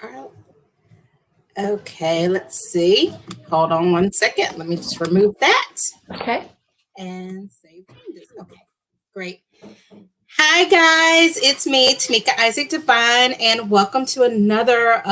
All right. Okay, let's see. Hold on one second. Let me just remove that. Okay. And save changes. Okay, great. Hi, guys. It's me, Tameika Devine, and welcome to another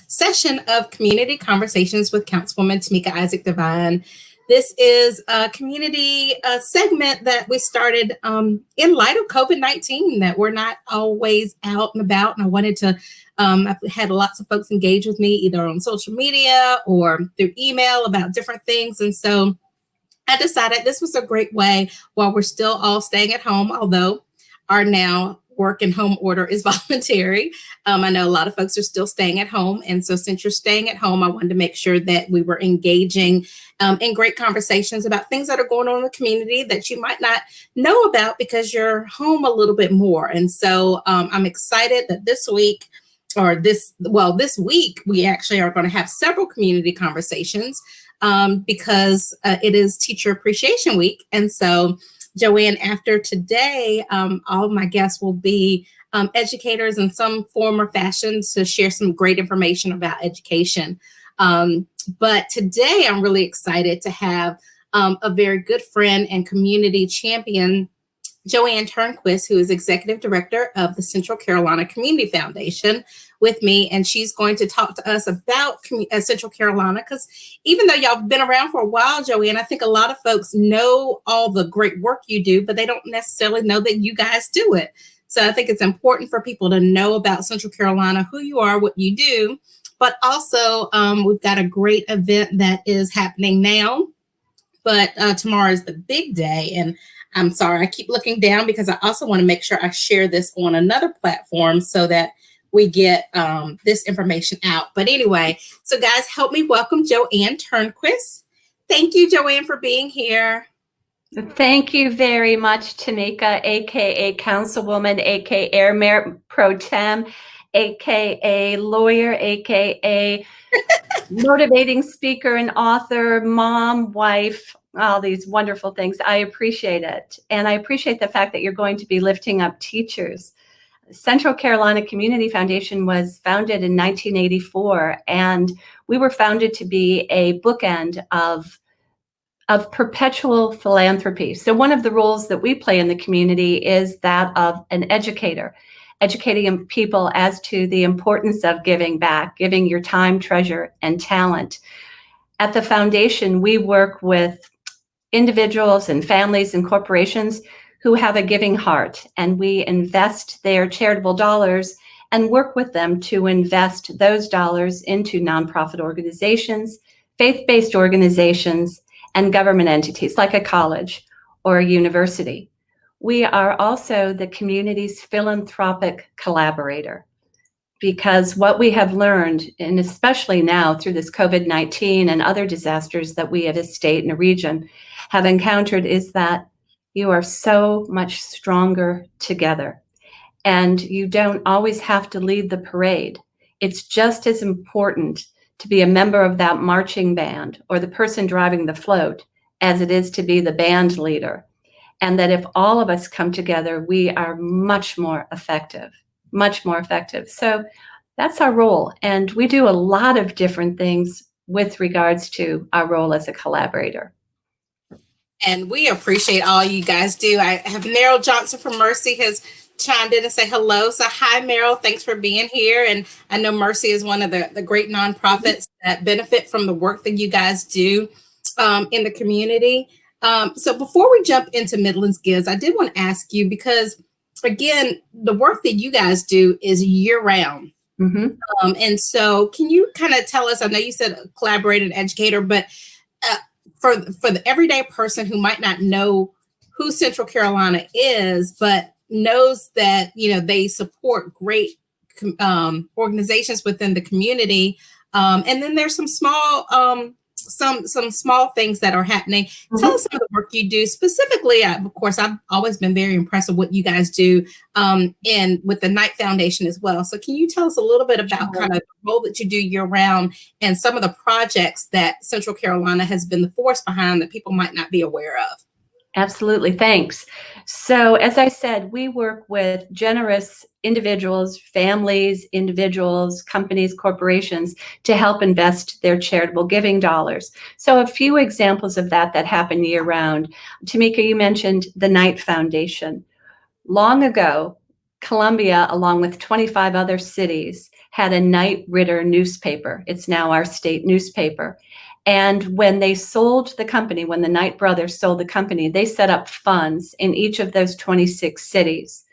session of Community Conversations with Councilwoman Tameika Devine. This is a community segment that we started in light of COVID-19, that we're not always out and about. And I wanted to, I've had lots of folks engage with me either on social media or through email about different things. And so I decided this was a great way while we're still all staying at home, although our now work and home order is voluntary. I know a lot of folks are still staying at home. And so since you're staying at home, I wanted to make sure that we were engaging in great conversations about things that are going on in the community that you might not know about because you're home a little bit more. And so I'm excited that this week, this week, we actually are going to have several community conversations because it is Teacher Appreciation Week. And so JoAnn, after today, all of my guests will be educators in some form or fashion to share some great information about education. But today, I'm really excited to have a very good friend and community champion, JoAnn Turnquist, who is Executive Director of the Central Carolina Community Foundation, with me. And she's going to talk to us about Central Carolina, because even though y'all been around for a while, JoAnn, I think a lot of folks know all the great work you do, but they don't necessarily know that you guys do it. So I think it's important for people to know about Central Carolina, who you are, what you do, but also we've got a great event that is happening now, but tomorrow is the big day. And I'm sorry, I keep looking down because I also want to make sure I share this on another platform so that we get this information out. But anyway, so guys, help me welcome JoAnn Turnquist. Thank you, JoAnn, for being here. Thank you very much, Tameika, aka Councilwoman, aka Air Mayor Pro Tem, aka lawyer, aka motivating speaker and author, mom, wife, all these wonderful things. I appreciate it. And I appreciate the fact that you're going to be lifting up teachers. Central Carolina Community Foundation was founded in 1984, and we were founded to be a bookend of perpetual philanthropy. So one of the roles that we play in the community is that of an educator, educating people as to the importance of giving back, giving your time, treasure, and talent. At the foundation, we work with individuals and families and corporations who have a giving heart, and we invest their charitable dollars and work with them to invest those dollars into nonprofit organizations, faith-based organizations, and government entities like a college or a university. We are also the community's philanthropic collaborator, because what we have learned, and especially now through this COVID-19 and other disasters that we as a state and a region have encountered, is that you are so much stronger together. And you don't always have to lead the parade. It's just as important to be a member of that marching band or the person driving the float as it is to be the band leader. And that if all of us come together, we are much more effective, much more effective. So that's our role. And we do a lot of different things with regards to our role as a collaborator. And we appreciate all you guys do. I have Meryl Johnson from Mercy has chimed in and say hello. So hi, Meryl. Thanks for being here. And I know Mercy is one of the great nonprofits that benefit from the work that you guys do in the community. So before we jump into Midlands Gives, I did want to ask you, because, again, the work that you guys do is year-round. Mm-hmm. And so can you kind of tell us, I know you said collaborator and educator, but for the everyday person who might not know who Central Carolina is, but knows that, you know, they support great organizations within the community. And then there's some small some small things that are happening. Mm-hmm. Tell us some of the work you do specifically. Of course, I've always been very impressed with what you guys do and with the Knight Foundation as well. So can you tell us a little bit about kind of the role that you do year round and some of the projects that Central Carolina has been the force behind that people might not be aware of? Absolutely. Thanks. So as I said, we work with generous individuals, families, individuals, companies, corporations to help invest their charitable giving dollars. So a few examples of that happen year round. Tameika, you mentioned the Knight Foundation. Long ago, Columbia, along with 25 other cities, had a Knight Ridder newspaper. It's now our state newspaper. And when they sold the company, when the Knight brothers sold the company, they set up funds in each of those 26 cities.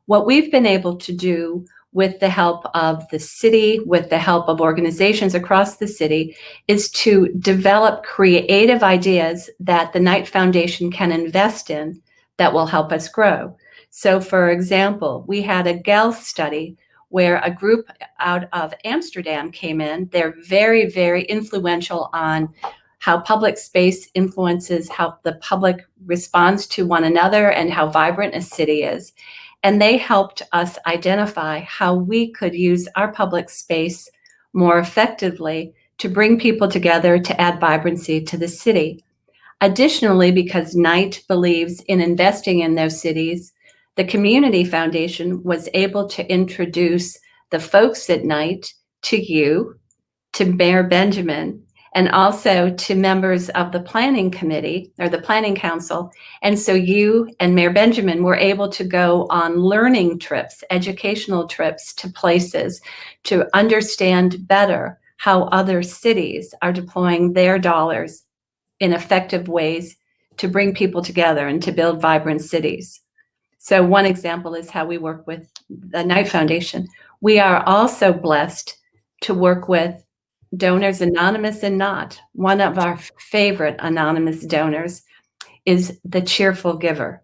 What we've been able to do with the help of the city, with the help of organizations across the city, is to develop creative ideas that the Knight Foundation can invest in that will help us grow. So, for example, we had a GEL study where a group out of Amsterdam came in. They're very, very influential on how public space influences how the public responds to one another and how vibrant a city is. And they helped us identify how we could use our public space more effectively to bring people together to add vibrancy to the city. Additionally, because Knight believes in investing in those cities, the Community Foundation was able to introduce the folks at Knight to you, to Mayor Benjamin, and also to members of the planning committee or the planning council. And so you and Mayor Benjamin were able to go on learning trips, educational trips to places to understand better how other cities are deploying their dollars in effective ways to bring people together and to build vibrant cities. So one example is how we work with the Knight Foundation. We are also blessed to work with donors, anonymous and not. One of our favorite anonymous donors is the Cheerful Giver.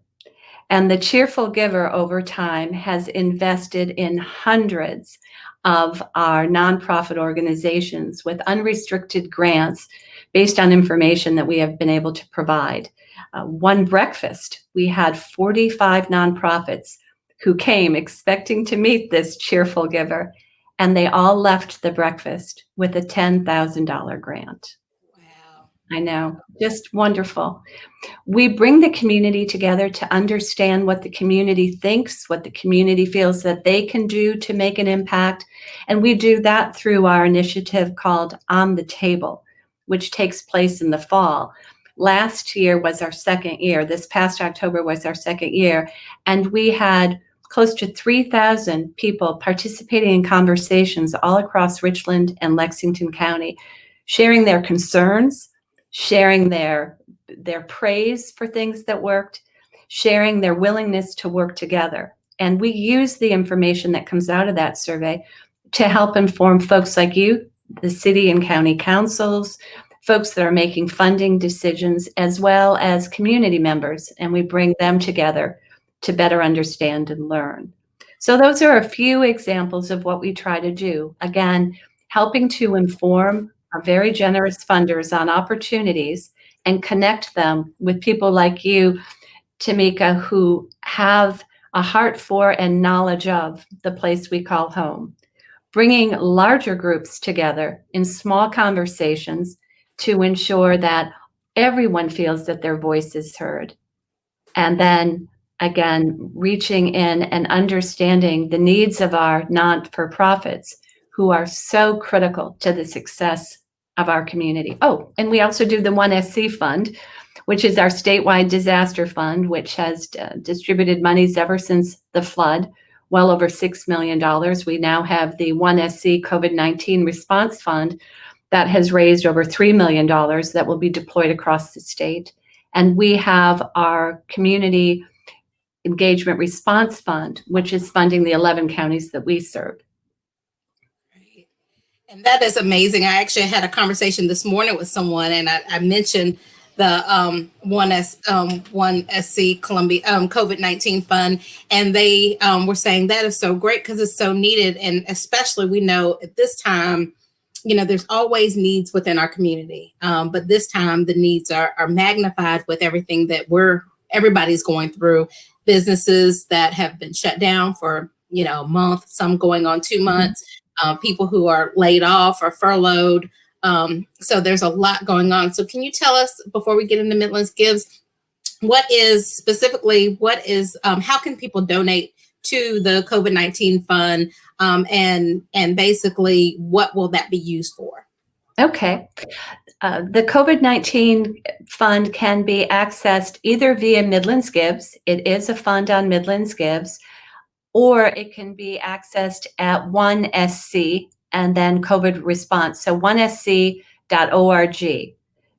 And the Cheerful Giver over time has invested in hundreds of our nonprofit organizations with unrestricted grants based on information that we have been able to provide. One breakfast, we had 45 nonprofits who came expecting to meet this Cheerful Giver, and they all left the breakfast with a $10,000 grant. Wow. I know, just wonderful. We bring the community together to understand what the community thinks, what the community feels that they can do to make an impact. And we do that through our initiative called On the Table, which takes place in the fall. Last year was our second year. This past October was our second year. And we had close to 3,000 people participating in conversations all across Richland and Lexington County, sharing their concerns, sharing their praise for things that worked, sharing their willingness to work together. And we use the information that comes out of that survey to help inform folks like you, the city and county councils, folks that are making funding decisions, as well as community members. And we bring them together to better understand and learn. So those are a few examples of what we try to do. Again, helping to inform our very generous funders on opportunities and connect them with people like you, Tameika, who have a heart for and knowledge of the place we call home. Bringing larger groups together in small conversations to ensure that everyone feels that their voice is heard. And then again, reaching in and understanding the needs of our not-for-profits who are so critical to the success of our community. Oh, and we also do the 1SC Fund, which is our statewide disaster fund, which has distributed monies ever since the flood, well over $6 million. We now have the 1SC COVID-19 Response Fund that has raised over $3 million that will be deployed across the state. And we have our Community Engagement Response Fund, which is funding the 11 counties that we serve. Right. And that is amazing. I actually had a conversation this morning with someone, and I mentioned the 1SC Columbia COVID-19 Fund, and they were saying that is so great because it's so needed. And especially we know at this time, you know, there's always needs within our community. But this time the needs are magnified with everything that everybody's going through. Businesses that have been shut down for, you know, a month, some going on 2 months, people who are laid off or furloughed. So there's a lot going on. So can you tell us, before we get into Midlands Gives, how can people donate to the COVID-19 fund, and basically what will that be used for? Okay. The COVID-19 fund can be accessed either via Midlands Gives. It is a fund on Midlands Gives, or it can be accessed at 1SC and then COVID response. So 1sc.org.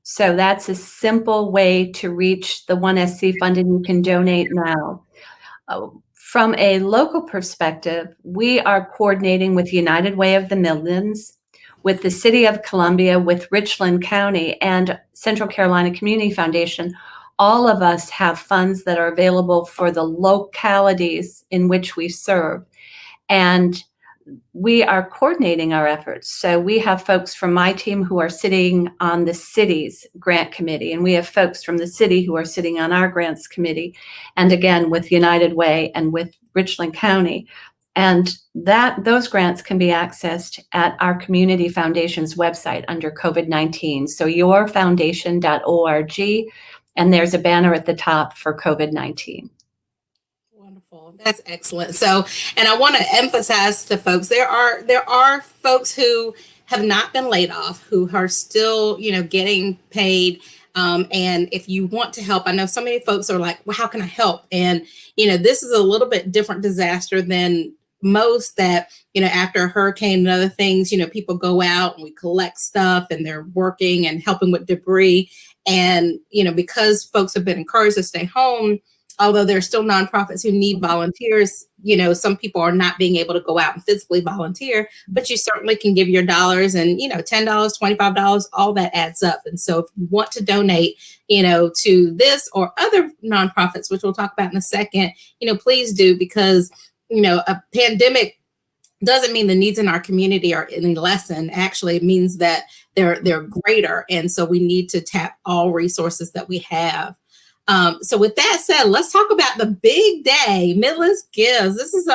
So that's a simple way to reach the 1SC fund, and you can donate now. From a local perspective, we are coordinating with United Way of the Midlands, with the City of Columbia, with Richland County, and Central Carolina Community Foundation. All of us have funds that are available for the localities in which we serve. And we are coordinating our efforts. So we have folks from my team who are sitting on the city's grant committee, and we have folks from the city who are sitting on our grants committee, and again with United Way and with Richland County. And those grants can be accessed at our community foundation's website under COVID-19. So yourfoundation.org, and there's a banner at the top for COVID-19. Wonderful. That's excellent. So, and I want to emphasize to folks, there are folks who have not been laid off, who are still, getting paid. And if you want to help, I know so many folks are like, well, how can I help? And, this is a little bit different disaster than most, that, after a hurricane and other things, people go out and we collect stuff and they're working and helping with debris. And, because folks have been encouraged to stay home, although there's still nonprofits who need volunteers, some people are not being able to go out and physically volunteer, but you certainly can give your dollars, and, $10, $25, all that adds up. And so if you want to donate, to this or other nonprofits, which we'll talk about in a second, please do, because, a pandemic doesn't mean the needs in our community are any lessened. Actually, it means that they're greater. And so we need to tap all resources that we have. So with that said, let's talk about the big day, Midlands Gives. This is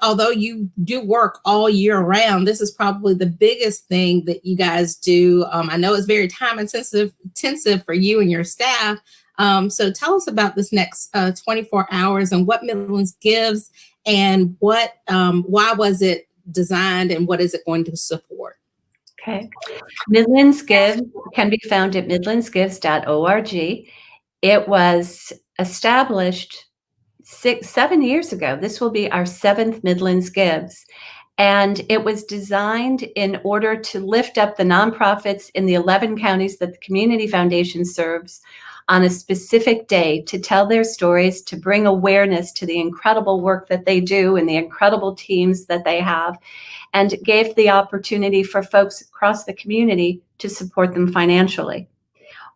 although you do work all year round, this is probably the biggest thing that you guys do. I know it's very time intensive for you and your staff. So tell us about this next 24 hours and what Midlands Gives, and why was it designed, and what is it going to support? Okay. Midlands Gives can be found at midlandsgives.org. It was established 7 years ago. This will be our 7th Midlands Gives. And it was designed in order to lift up the nonprofits in the 11 counties that the Community Foundation serves on a specific day, to tell their stories, to bring awareness to the incredible work that they do and the incredible teams that they have, and gave the opportunity for folks across the community to support them financially.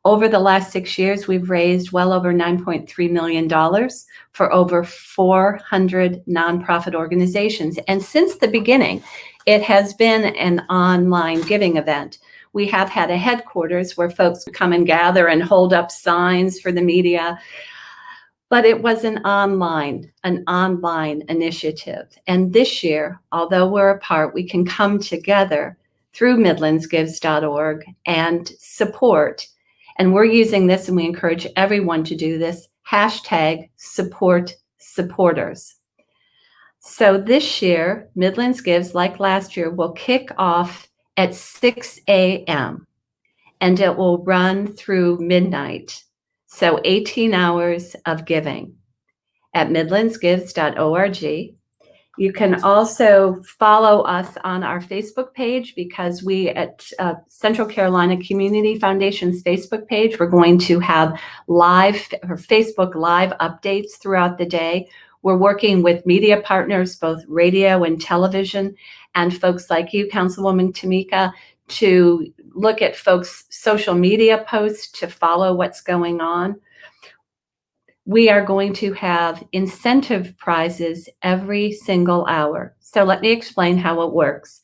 Over the last 6 years, we've raised well over $9.3 million for over 400 nonprofit organizations. And since the beginning, it has been an online giving event. We have had a headquarters where folks come and gather and hold up signs for the media, but it was an online initiative. And this year, although we're apart, we can come together through midlandsgives.org and support. And we're using this, and we encourage everyone to do this, #SupportSupporters. So this year, Midlands Gives, like last year, will kick off at 6 a.m. and it will run through midnight. So 18 hours of giving at midlandsgives.org. You can also follow us on our Facebook page, because we at Central Carolina Community Foundation's Facebook page, we're going to have Facebook live updates throughout the day. We're working with media partners, both radio and television, and folks like you, Councilwoman Tameika, to look at folks' social media posts to follow what's going on. We are going to have incentive prizes every single hour. So let me explain how it works.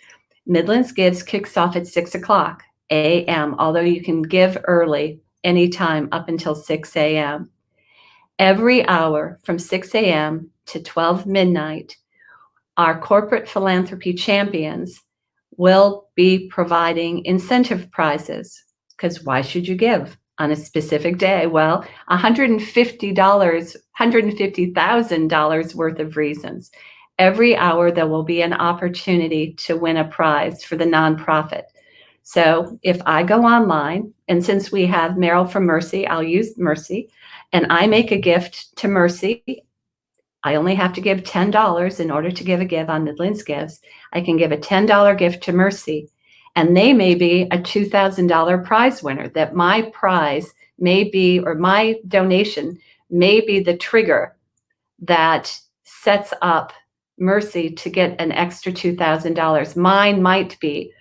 Midlands Gives kicks off at 6 o'clock a.m., although you can give early anytime up until 6 a.m. Every hour from 6 a.m. to 12 midnight, our corporate philanthropy champions will be providing incentive prizes, because why should you give on a specific day? Well, $150,000 worth of reasons. Every hour there will be an opportunity to win a prize for the nonprofit. So if I go online, and since we have Meryl from Mercy, I'll use Mercy, and I make a gift to Mercy, I only have to give $10 in order to give a give on Midlands Gives. I can give a $10 gift to Mercy, and they may be a $2,000 prize winner. That my prize may be, or my donation may be the trigger that sets up Mercy to get an extra $2,000. Mine might be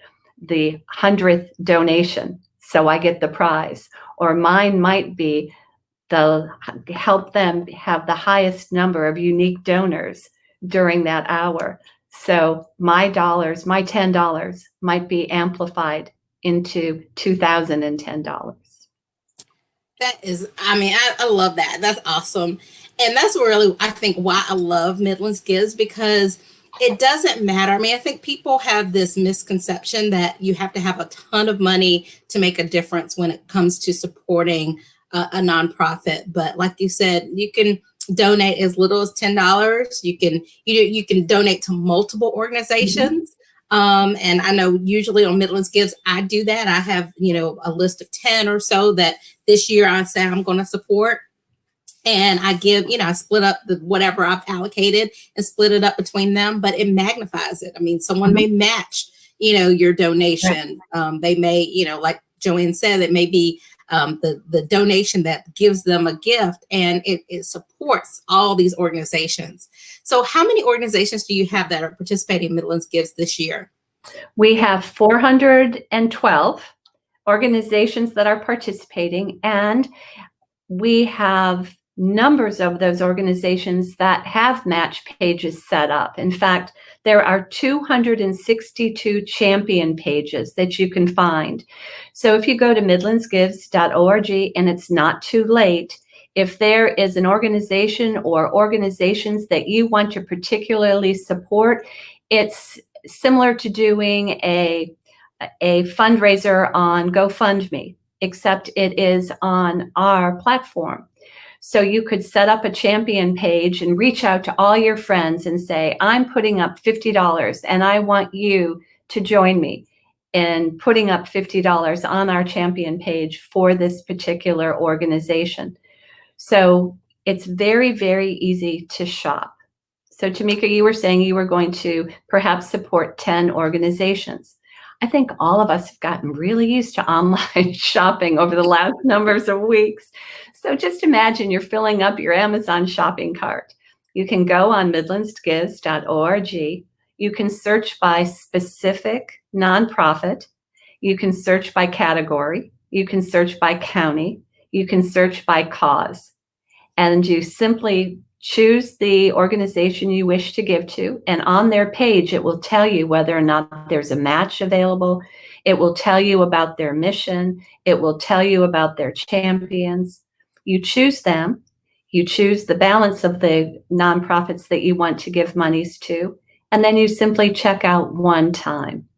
the 100th donation, so I get the prize, or mine might be the help them have the highest number of unique donors during that hour. So my dollars, my $10 might be amplified into $2,010. That is, I love that. That's awesome. And that's really, I think, why I love Midlands Gives, because it doesn't matter. I think people have this misconception that you have to have a ton of money to make a difference when it comes to supporting a nonprofit. But like you said, you can donate as little as $10. You can donate to multiple organizations. And I know usually on Midlands Gives, I do that. I have, a list of 10 or so that this year I say I'm going to support. And I give, I split up the whatever I've allocated and split it up between them, but it magnifies it. Someone may match, your donation. They may, like JoAnn said, it may be the donation that gives them a gift, and it supports all these organizations. So how many organizations do you have that are participating in Midlands Gives this year? We have 412 organizations that are participating, and we have numbers of those organizations that have match pages set up. In fact, there are 262 champion pages that you can find. So if you go to midlandsgives.org, and it's not too late, if there is an organization or organizations that you want to particularly support, it's similar to doing a fundraiser on GoFundMe, except it is on our platform. So you could set up a champion page and reach out to all your friends and say, I'm putting up $50 and I want you to join me in putting up $50 on our champion page for this particular organization. So it's very, very easy to shop. So Tameika, you were saying you were going to perhaps support 10 organizations. I think all of us have gotten really used to online shopping over the last numbers of weeks. So just imagine you're filling up your Amazon shopping cart. You can go on midlandsgives.org. You can search by specific nonprofit. You can search by category. You can search by county. You can search by cause. And you simply choose the organization you wish to give to, and on their page, it will tell you whether or not there's a match available. It will tell you about their mission. It will tell you about their champions. You choose them. You choose the balance of the nonprofits that you want to give monies to, and then you simply check out one time.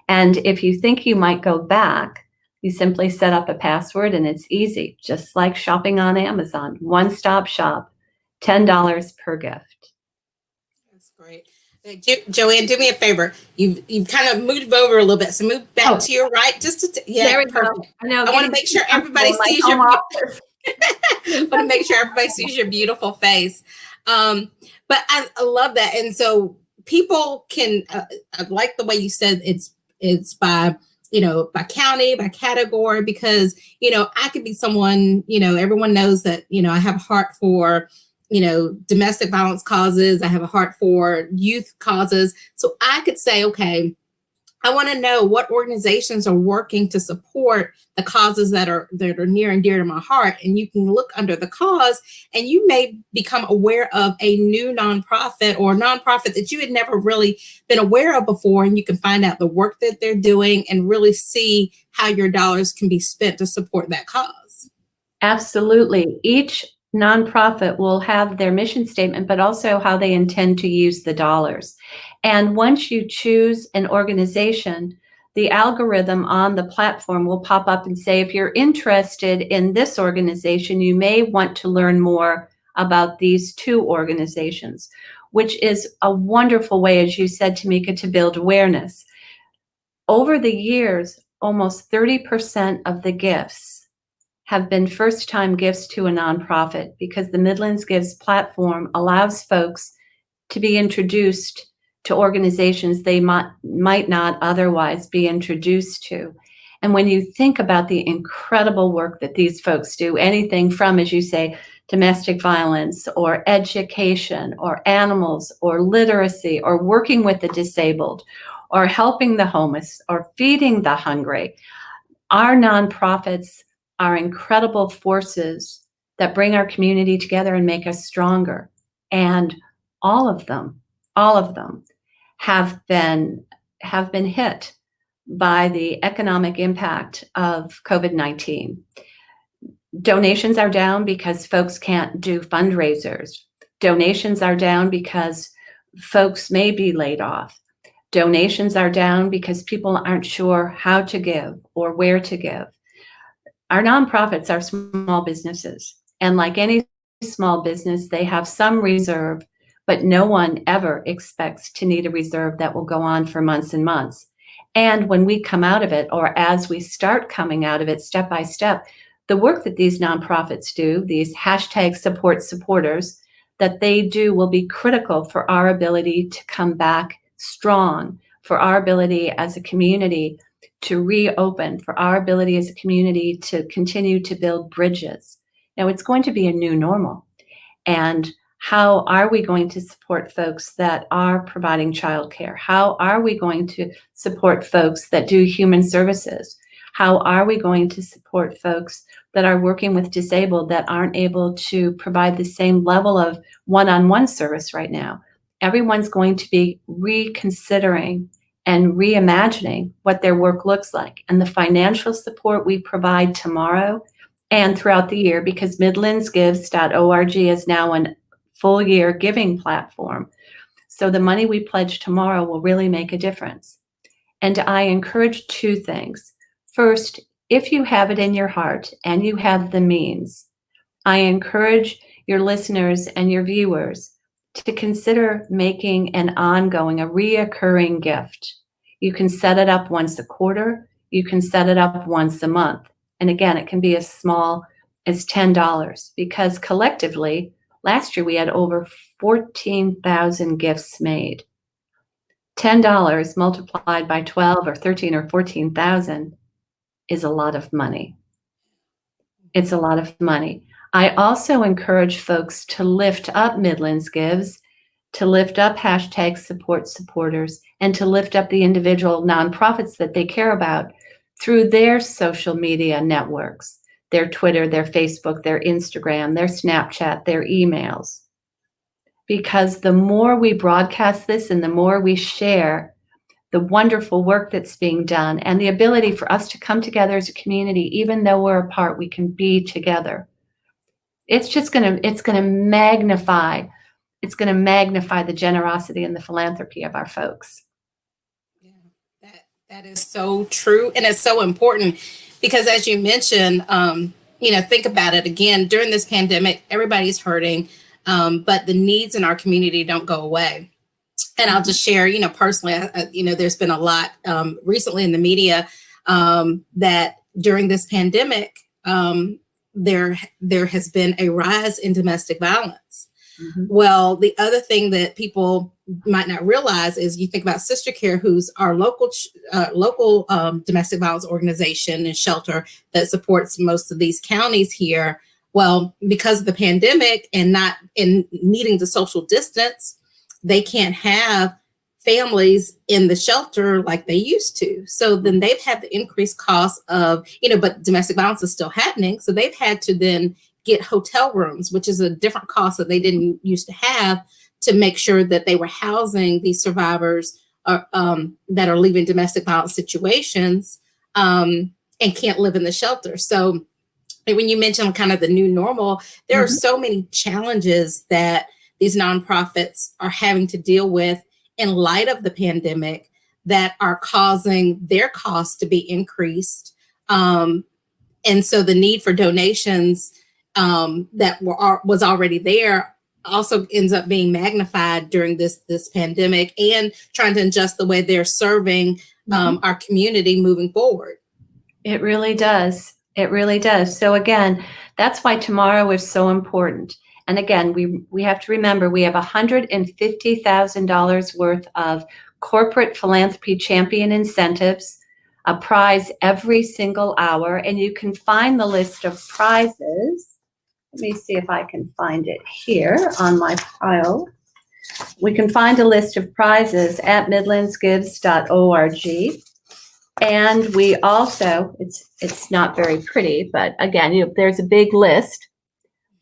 And if you think you might go back, you simply set up a password, and it's easy, just like shopping on Amazon. One-stop shop. $10 per gift. That's great. JoAnn, do me a favor. You've kind of moved over a little bit, so move back to your right. Just to there we perfect. Go. I know. I want to make sure everybody sees your. I want to make sure everybody sees your beautiful face. But I love that, and so people can. I like the way you said it's by by county, by category, because I could be someone. Everyone knows that I have a heart for domestic violence causes. I have a heart for youth causes. So I could say, okay, I want to know what organizations are working to support the causes that are near and dear to my heart. And you can look under the cause, and you may become aware of a new nonprofit or nonprofit that you had never really been aware of before. And you can find out the work that they're doing and really see how your dollars can be spent to support that cause. Absolutely. Each nonprofit will have their mission statement, but also how they intend to use the dollars. And once you choose an organization, the algorithm on the platform will pop up and say, if you're interested in this organization, you may want to learn more about these two organizations, which is a wonderful way, as you said, Tameika, to build awareness. Over the years, almost 30% of the gifts have been first-time gifts to a nonprofit, because the Midlands Gives platform allows folks to be introduced to organizations they might not otherwise be introduced to. And when you think about the incredible work that these folks do, anything from, as you say, domestic violence or education or animals or literacy or working with the disabled or helping the homeless or feeding the hungry, our nonprofits are incredible forces that bring our community together and make us stronger. And all of them have been hit by the economic impact of COVID-19. Donations are down because folks can't do fundraisers. Donations are down because folks may be laid off. Donations are down because people aren't sure how to give or where to give. Our nonprofits are small businesses, and like any small business, they have some reserve, but no one ever expects to need a reserve that will go on for months and months. And when we come out of it, or as we start coming out of it step by step, the work that these nonprofits do, these hashtag support supporters, that they do will be critical for our ability to come back strong, for our ability as a community to reopen, for our ability as a community to continue to build bridges. Now, it's going to be a new normal. And how are we going to support folks that are providing childcare? How are we going to support folks that do human services? How are we going to support folks that are working with disabled that aren't able to provide the same level of one-on-one service right now? Everyone's going to be reconsidering and reimagining what their work looks like. And the financial support we provide tomorrow and throughout the year, because midlandsgives.org is now a full year giving platform. So the money we pledge tomorrow will really make a difference. And I encourage two things. First, if you have it in your heart and you have the means, I encourage your listeners and your viewers to consider making an ongoing, a reoccurring gift. You can set it up once a quarter. You can set it up once a month. And again, it can be as small as $10, because collectively, last year we had over 14,000 gifts made. $10 multiplied by 12 or 13 or 14,000 is a lot of money. It's a lot of money. I also encourage folks to lift up Midlands Gives, to lift up hashtag support supporters, and to lift up the individual nonprofits that they care about through their social media networks, their Twitter, their Facebook, their Instagram, their Snapchat, their emails. Because the more we broadcast this and the more we share the wonderful work that's being done and the ability for us to come together as a community, even though we're apart, we can be together. It's going to magnify the generosity and the philanthropy of our folks. Yeah, that is so true, and it's so important, because as you mentioned, think about it again. During this pandemic, everybody's hurting, but the needs in our community don't go away. And I'll just share, personally, there's been a lot recently in the media that during this pandemic, there has been a rise in domestic violence. Mm-hmm. Well, the other thing that people might not realize is, you think about Sister Care, who's our local domestic violence organization and shelter that supports most of these counties here. Well, because of the pandemic and not in needing the social distance, they can't have families in the shelter like they used to. So then they've had the increased cost of, but domestic violence is still happening. So they've had to then get hotel rooms, which is a different cost that they didn't used to have, to make sure that they were housing these survivors that are leaving domestic violence situations and can't live in the shelter. So when you mention kind of the new normal, there are so many challenges that these nonprofits are having to deal with in light of the pandemic that are causing their costs to be increased. And so the need for donations that was already there also ends up being magnified during this pandemic, and trying to adjust the way they're serving our community moving forward. It really does. It really does. So again, that's why tomorrow is so important. And again, we have to remember we have $150,000 worth of corporate philanthropy champion incentives, a prize every single hour, and you can find the list of prizes. Let me see if I can find it here on my pile. We can find a list of prizes at midlandsgives.org. And we also, it's not very pretty, but again, there's a big list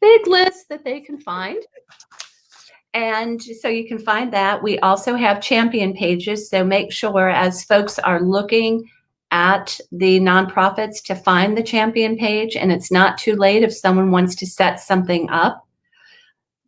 that they can find. And so you can find that. We also have champion pages. So make sure as folks are looking at the nonprofits to find the champion page, and it's not too late if someone wants to set something up.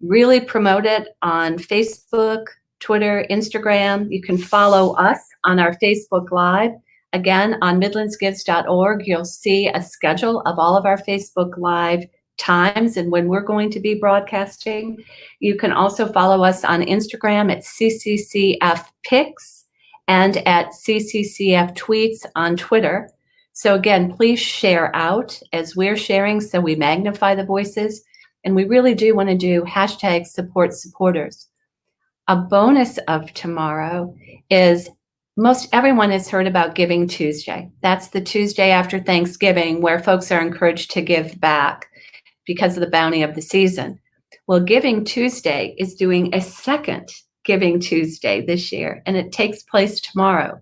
Really promote it on Facebook, Twitter, Instagram. You can follow us on our Facebook Live. Again, on midlandsgives.org, you'll see a schedule of all of our Facebook Live times and when we're going to be broadcasting. You can also follow us on Instagram at CCCFpics and at CCCF Tweets on Twitter. So again, please share out as we're sharing so we magnify the voices. And we really do want to do hashtag support supporters. A bonus of tomorrow is most everyone has heard about Giving Tuesday. That's the Tuesday after Thanksgiving where folks are encouraged to give back because of the bounty of the season. Well, Giving Tuesday is doing a second Giving Tuesday this year, and it takes place tomorrow.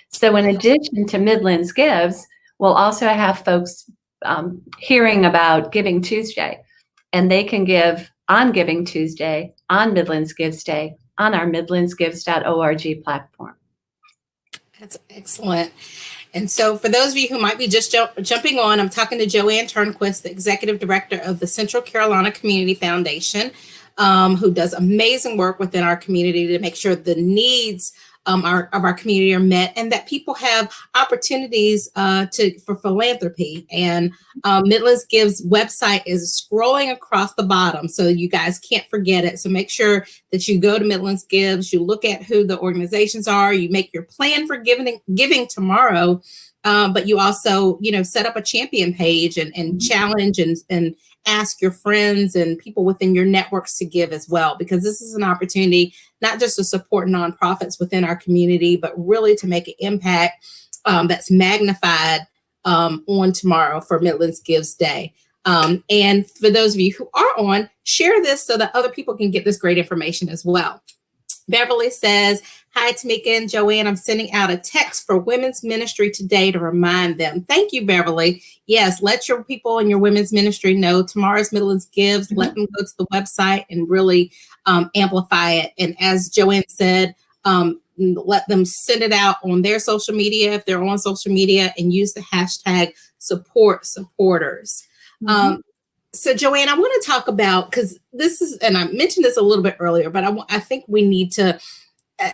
So in addition to Midlands Gives, we'll also have folks hearing about Giving Tuesday, and they can give on Giving Tuesday, on Midlands Gives Day, on our midlandsgives.org platform. That's excellent. And so for those of you who might be just jumping on, I'm talking to JoAnn Turnquist, the Executive Director of the Central Carolina Community Foundation, who does amazing work within our community to make sure the needs of our community are met, and that people have opportunities for philanthropy. And Midlands Gives website is scrolling across the bottom, so you guys can't forget it. So make sure that you go to Midlands Gives, you look at who the organizations are, you make your plan for giving tomorrow, but you also, set up a champion page and challenge and ask your friends and people within your networks to give as well, because this is an opportunity not just to support nonprofits within our community, but really to make an impact that's magnified on tomorrow for Midlands Gives Day. And for those of you who are on, share this so that other people can get this great information as well. Beverly says, hi, Tameika and JoAnn. I'm sending out a text for women's ministry today to remind them. Thank you, Beverly. Yes, let your people in your women's ministry know tomorrow's Midlands Gives. Let them go to the website and really amplify it. And as JoAnn said, let them send it out on their social media if they're on social media, and use the hashtag support supporters. So JoAnn, I want to talk about, because this is, and I mentioned this a little bit earlier, but I think we need to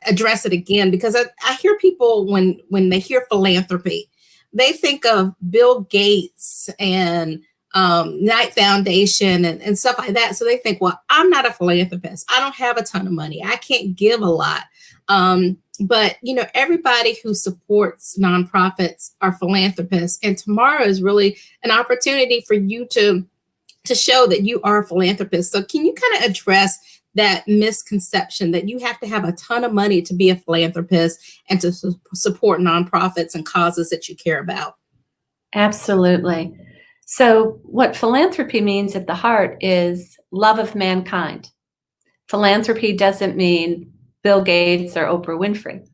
address it again, because I hear people when they hear philanthropy, they think of Bill Gates and Knight Foundation and stuff like that. So they think, well, I'm not a philanthropist. I don't have a ton of money. I can't give a lot. But, everybody who supports nonprofits are philanthropists. And tomorrow is really an opportunity for you to show that you are a philanthropist. So can you kind of address that misconception that you have to have a ton of money to be a philanthropist and to support nonprofits and causes that you care about? Absolutely. So what philanthropy means at the heart is love of mankind. Philanthropy doesn't mean Bill Gates or Oprah Winfrey.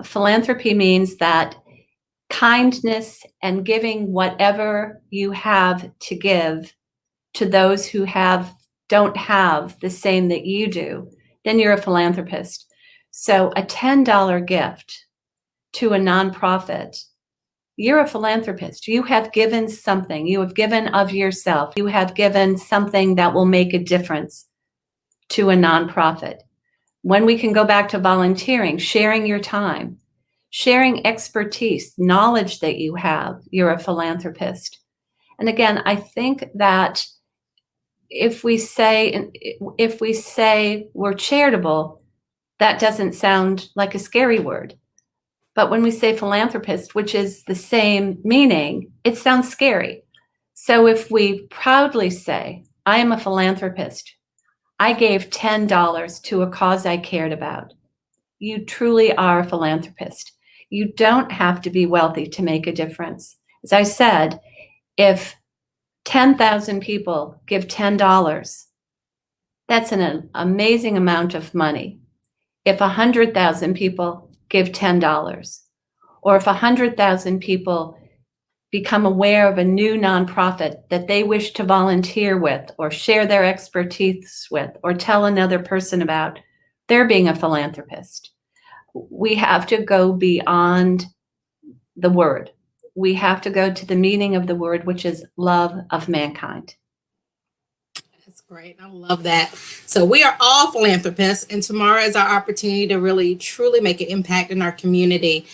Philanthropy means that kindness and giving whatever you have to give to those who don't have the same that you do, then you're a philanthropist. So a $10 gift to a nonprofit, you're a philanthropist. You have given something. You have given of yourself. You have given something that will make a difference to a nonprofit. When we can go back to volunteering, sharing your time, sharing expertise, knowledge that you have, you're a philanthropist. And again, I think that if we say we're charitable, that doesn't sound like a scary word. But when we say philanthropist, which is the same meaning, it sounds scary. So if we proudly say, I am a philanthropist, I gave $10 to a cause I cared about, you truly are a philanthropist. You don't have to be wealthy to make a difference. As I said, if 10,000 people give $10, that's an amazing amount of money. If 100,000 people give $10, or if 100,000 people become aware of a new nonprofit that they wish to volunteer with or share their expertise with or tell another person about, they're being a philanthropist. We have to go beyond the word. We have to go to the meaning of the word, which is love of mankind. That's great. I love that. So we are all philanthropists, and tomorrow is our opportunity to really, truly make an impact in our community.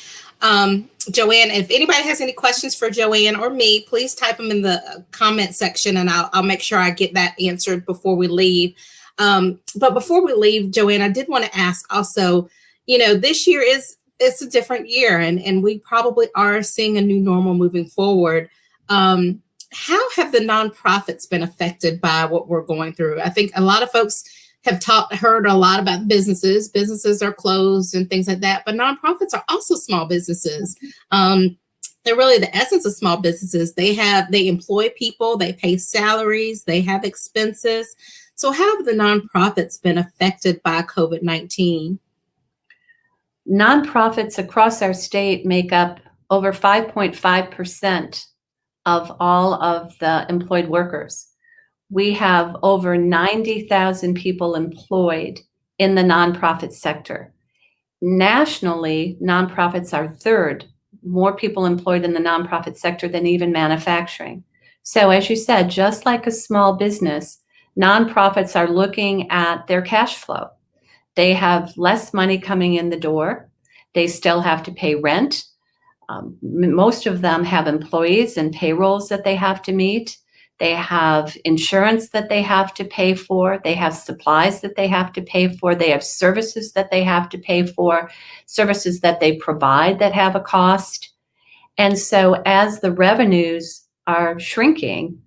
JoAnn, if anybody has any questions for JoAnn or me, please type them in the comment section, and I'll make sure I get that answered before we leave. But before we leave, JoAnn, I did want to ask also, this year it's a different year, and we probably are seeing a new normal moving forward. How have the nonprofits been affected by what we're going through? I think a lot of folks have heard a lot about businesses. Businesses are closed and things like that, but nonprofits are also small businesses. They're really the essence of small businesses. They employ people, they pay salaries, they have expenses. So how have the nonprofits been affected by COVID-19? Nonprofits across our state make up over 5.5% of all of the employed workers. We have over 90,000 people employed in the nonprofit sector. Nationally, nonprofits are third, more people employed in the nonprofit sector than even manufacturing. So as you said, just like a small business, nonprofits are looking at their cash flow. They have less money coming in the door. They still have to pay rent. Most of them have employees and payrolls that they have to meet. They have insurance that they have to pay for. They have supplies that they have to pay for. They have services that they have to pay for, services that they provide that have a cost. And so as the revenues are shrinking,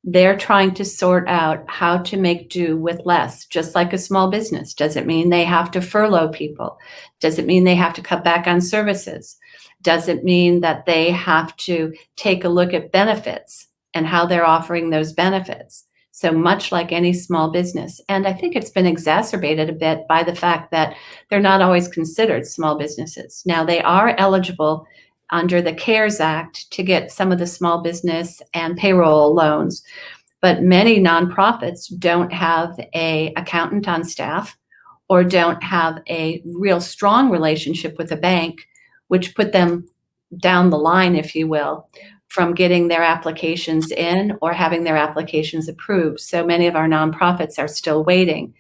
they're trying to sort out how to make do with less, just like a small business. Does it mean they have to furlough people? Does it mean they have to cut back on services? Does it mean that they have to take a look at benefits and how they're offering those benefits? So much like any small business. And I think it's been exacerbated a bit by the fact that they're not always considered small businesses. Now, they are eligible under the CARES Act to get some of the small business and payroll loans, but many nonprofits don't have an accountant on staff or don't have a real strong relationship with a bank, which put them down the line, if you will, from getting their applications in or having their applications approved. So many of our nonprofits are still waiting.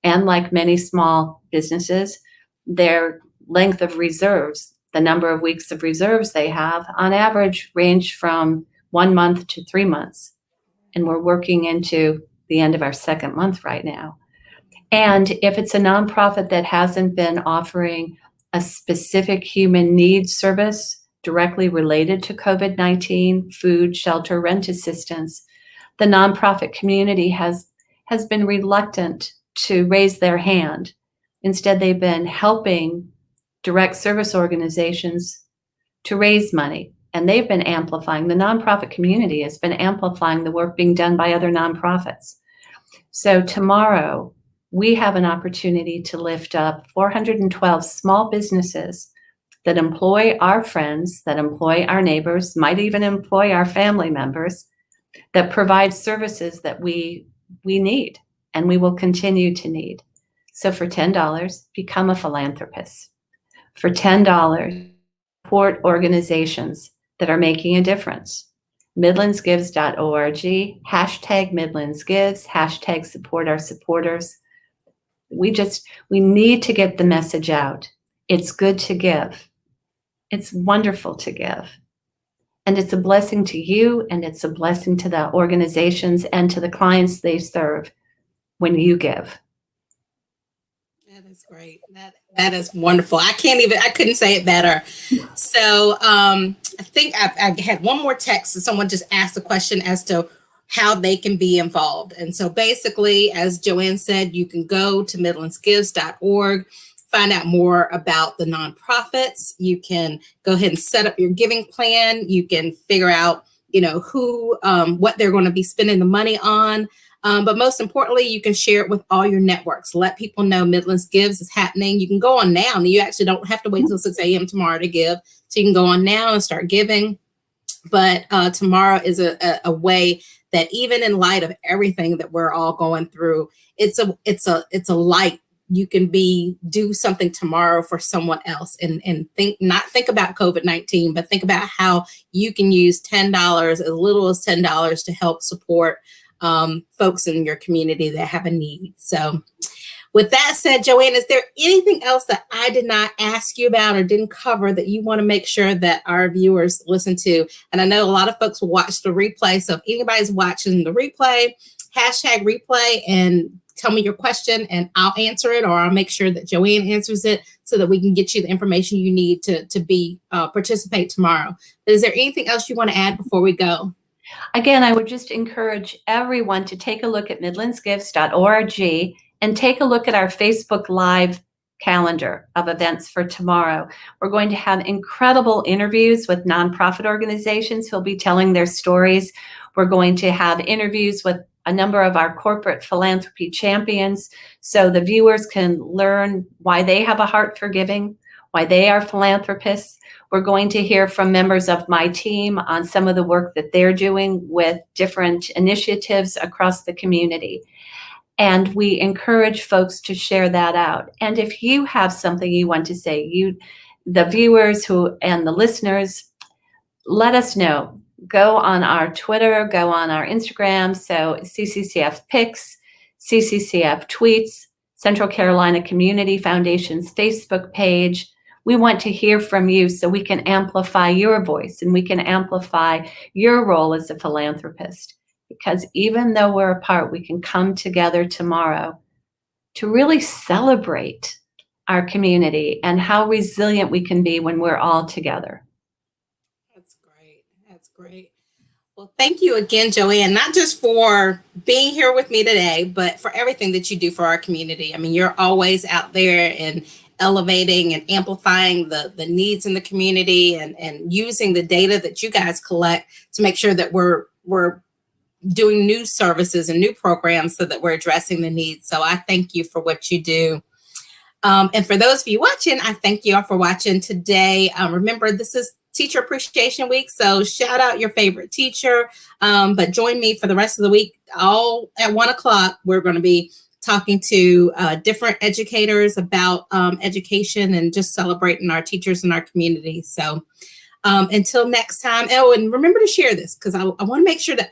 And like many small businesses, their length of reserves, the number of weeks of reserves they have, on average, range from 1 month to 3 months. And we're working into the end of our second month right now. And if it's a nonprofit that hasn't been offering a specific human needs service directly related to COVID-19, food, shelter, rent assistance, the nonprofit community has been reluctant to raise their hand. Instead, they've been helping direct service organizations to raise money, and they've been amplifying. The nonprofit community has been amplifying the work being done by other nonprofits. So tomorrow, we have an opportunity to lift up 412 small businesses that employ our friends, that employ our neighbors, might even employ our family members, that provide services that we need and we will continue to need. So for $10, become a philanthropist. For $10, support organizations that are making a difference. MidlandsGives.org, #MidlandsGives, #SupportOurSupporters. We need to get the message out. It's good to give. It's wonderful to give. And it's a blessing to you, and it's a blessing to the organizations and to the clients they serve when you give. That is great. That is wonderful. I couldn't say it better. So I think I had one more text, and someone just asked a question as to how they can be involved. And so basically, as JoAnn said, you can go to midlandsgives.org, find out more about the nonprofits. You can go ahead and set up your giving plan. You can figure out, who, what they're going to be spending the money on. But most importantly, you can share it with all your networks. Let people know Midlands Gives is happening. You can go on now, and you actually don't have to wait till 6 a.m. tomorrow to give. So you can go on now and start giving. But tomorrow is a way that, even in light of everything that we're all going through, it's a light. You can do something tomorrow for someone else, and not think about COVID-19, but think about how you can use $10, as little as $10, to help support folks in your community that have a need. So with that said, JoAnn, is there anything else that I did not ask you about or didn't cover that you want to make sure that our viewers listen to? And I know a lot of folks will watch the replay. So if anybody's watching the replay, #replay and tell me your question and I'll answer it, or I'll make sure that JoAnn answers it so that we can get you the information you need to participate tomorrow. Is there anything else you want to add before we go? Again, I would just encourage everyone to take a look at midlandsgives.org and take a look at our Facebook Live calendar of events for tomorrow. We're going to have incredible interviews with nonprofit organizations who'll be telling their stories. We're going to have interviews with a number of our corporate philanthropy champions, so the viewers can learn why they have a heart for giving, why they are philanthropists. We're going to hear from members of my team on some of the work that they're doing with different initiatives across the community. And we encourage folks to share that out. And if you have something you want to say, the viewers and the listeners, let us know. Go on our Twitter, go on our Instagram. So CCCF Pics, CCCF Tweets, Central Carolina Community Foundation's Facebook page. We want to hear from you so we can amplify your voice and we can amplify your role as a philanthropist. Because even though we're apart, we can come together tomorrow to really celebrate our community and how resilient we can be when we're all together. That's great. That's great. Well, thank you again, JoAnn, not just for being here with me today, but for everything that you do for our community. I mean, you're always out there and elevating and amplifying the needs in the community and using the data that you guys collect to make sure that we're doing new services and new programs so that we're addressing the needs. So I thank you for what you do. And for those of you watching, I thank you all for watching today. Remember, this is Teacher Appreciation Week, so shout out your favorite teacher. But join me for the rest of the week. All at 1 o'clock, we're going to be talking to different educators about education and just celebrating our teachers in our community. So until next time. Oh, and remember to share this, because I want to make sure that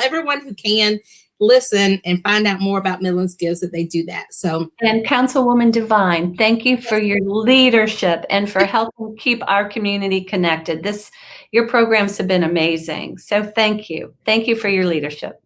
everyone who can listen and find out more about Midlands Gives, that they do that. So, and Councilwoman Devine, thank you for your leadership and for helping keep our community connected. Your programs have been amazing. So thank you. Thank you for your leadership.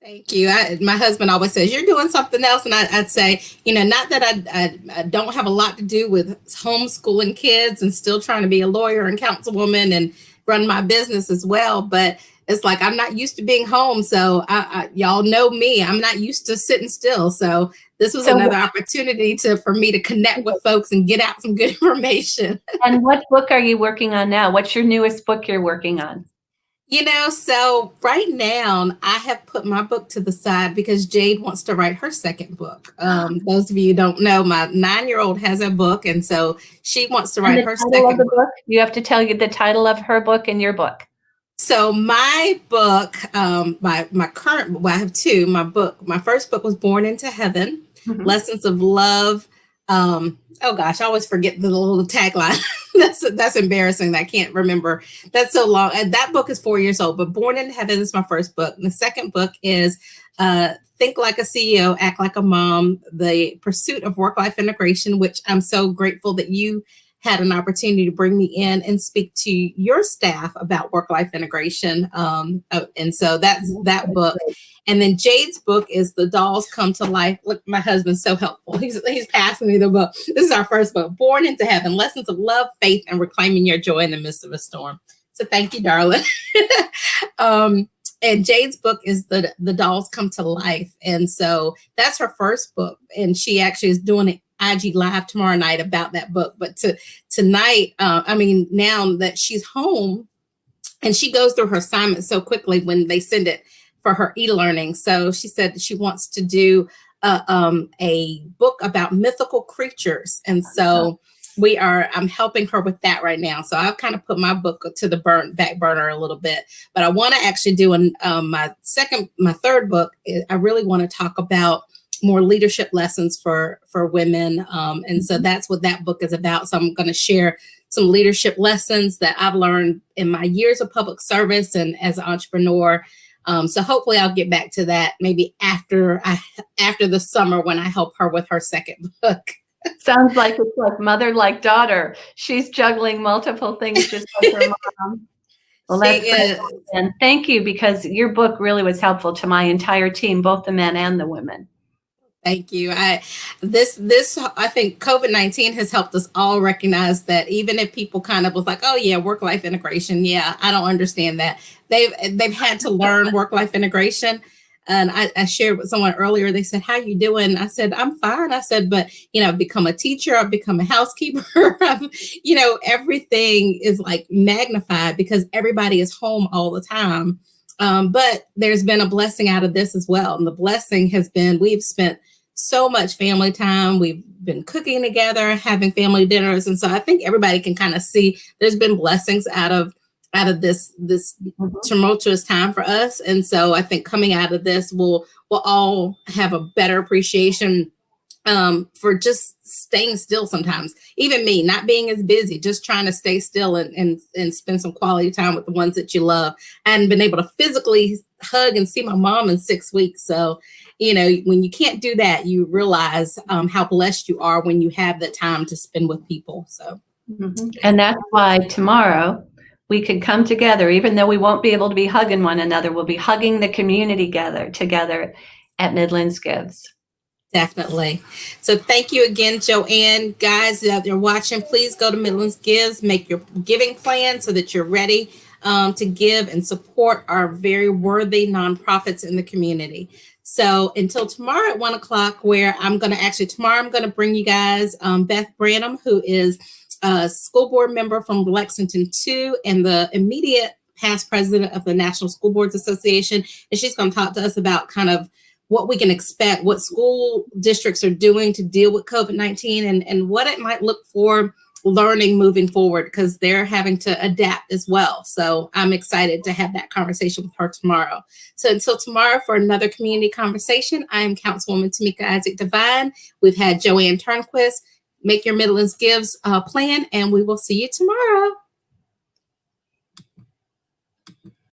Thank you. My husband always says, you're doing something else. And I'd say, not that I don't have a lot to do with homeschooling kids and still trying to be a lawyer and councilwoman and run my business as well. But it's like, I'm not used to being home. So y'all know me. I'm not used to sitting still. So this was another opportunity for me to connect with folks and get out some good information. And what book are you working on now? What's your newest book you're working on? So right now I have put my book to the side because Jade wants to write her second book. Those of you who don't know, my 9-year-old has a book, and so she wants to write her second book. You have to tell you the title of her book and your book. So my book, my current, well, I have two. My first book was Born into Heaven, Lessons of Love. Oh gosh, I always forget the little tagline. That's embarrassing. I can't remember. That's so long. And that book is 4 years old, but Born in Heaven is my first book. And the second book is Think Like a CEO, Act Like a Mom, The Pursuit of Work-Life Integration, which I'm so grateful that you had an opportunity to bring me in and speak to your staff about work-life integration. And so that's that book. And then Jade's book is The Dolls Come to Life. Look, my husband's so helpful. He's passing me the book. This is our first book, Born into Heaven, Lessons of Love, Faith, and Reclaiming Your Joy in the Midst of a Storm. So thank you, darling. And Jade's book is the Dolls Come to Life. And so that's her first book. And she actually is doing an IG Live tomorrow night about that book. But tonight, now that she's home, and she goes through her assignment so quickly when they send it for her e-learning. So she said she wants to do a book about mythical creatures. And so I'm helping her with that right now. So I've kind of put my book to the back burner a little bit, but I want to actually do my third book. I really want to talk about more leadership lessons for women. And so that's what that book is about. So I'm going to share some leadership lessons that I've learned in my years of public service and as an entrepreneur. So hopefully I'll get back to that maybe after the summer when I help her with her second book. Sounds like it's like mother, like daughter. She's juggling multiple things just like her mom. Well, that's great. And thank you, because your book really was helpful to my entire team, both the men and the women. Thank you. I think COVID-19 has helped us all recognize that even if people kind of was like, oh yeah, work-life integration. Yeah, I don't understand that. They've had to learn work-life integration. And I shared with someone earlier, they said, how you doing? I said, I'm fine. I said, but, I've become a teacher. I've become a housekeeper. Everything is like magnified because everybody is home all the time. But there's been a blessing out of this as well. And the blessing has been, we've spent so much family time. We've been cooking together, having family dinners. And so I think everybody can kind of see there's been blessings out of this tumultuous time for us. And so I think coming out of this, we'll all have a better appreciation for just staying still sometimes. Even me, not being as busy, just trying to stay still and spend some quality time with the ones that you love. I hadn't been able to physically hug and see my mom in 6 weeks. So, when you can't do that, you realize how blessed you are when you have the time to spend with people. So, and that's why tomorrow we could come together, even though we won't be able to be hugging one another. We'll be hugging the community together at Midlands Gives. Definitely. So thank you again, JoAnn. Guys out there watching, please go to Midlands Gives, make your giving plan so that you're ready to give and support our very worthy nonprofits in the community. So until tomorrow at 1:00, where I'm going to bring you guys Beth Branham, who is a school board member from Lexington 2 and the immediate past president of the National School Boards Association. And she's going to talk to us about kind of what we can expect, what school districts are doing to deal with COVID-19 and what it might look for learning moving forward, because they're having to adapt as well. So I'm excited to have that conversation with her tomorrow. So until tomorrow for another community conversation, I am Councilwoman Tameika Devine. We've had JoAnn Turnquist. Make your Midlands Gives plan, and we will see you tomorrow.